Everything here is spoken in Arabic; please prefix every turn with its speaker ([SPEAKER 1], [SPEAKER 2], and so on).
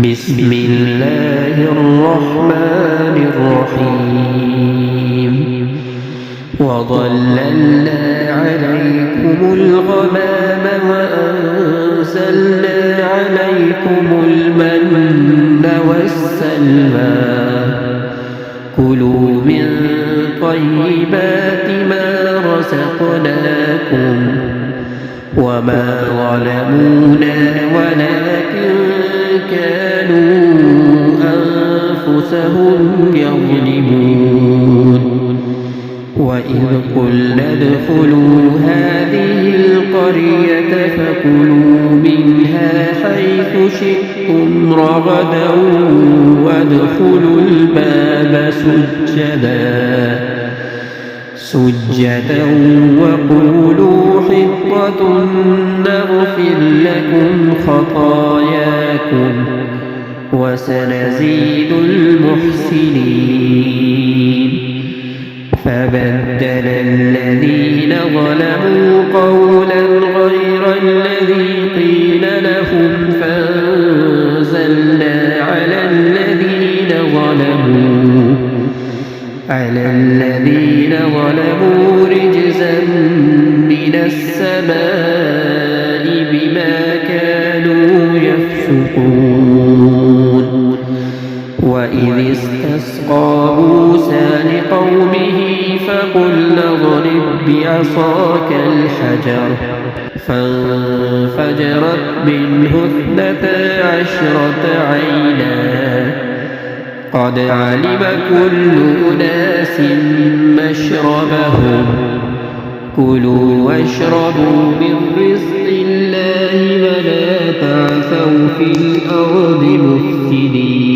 [SPEAKER 1] بسم الله الرحمن الرحيم وظللنا عليكم الغمام وأنزلنا عليكم المن والسلوى كلوا من طيبات ما رزقناكم وما ظلمونا ولكن كانوا أنفسهم يظلمون وإذ قلنا ادخلوا هذه القرية فكلوا منها حيث شئتم رغدا وادخلوا الباب سجدا وقولوا حطة نغفر لكم خطاياكم وسنزيد المحسنين فبدل الذين ظلموا قولا غير الذي قيل لهم فأنزلنا على الذين ظلموا رجزا من السماء بما كانوا يفسقون وإذ استسقى موسى لقومه فقلنا اضرب بعصاك الحجر فانفجرت منه 12 عينا قد علم كل أناس مشربهم كلوا واشربوا من رزق الله ولا تعثوا في الأرض مفسدين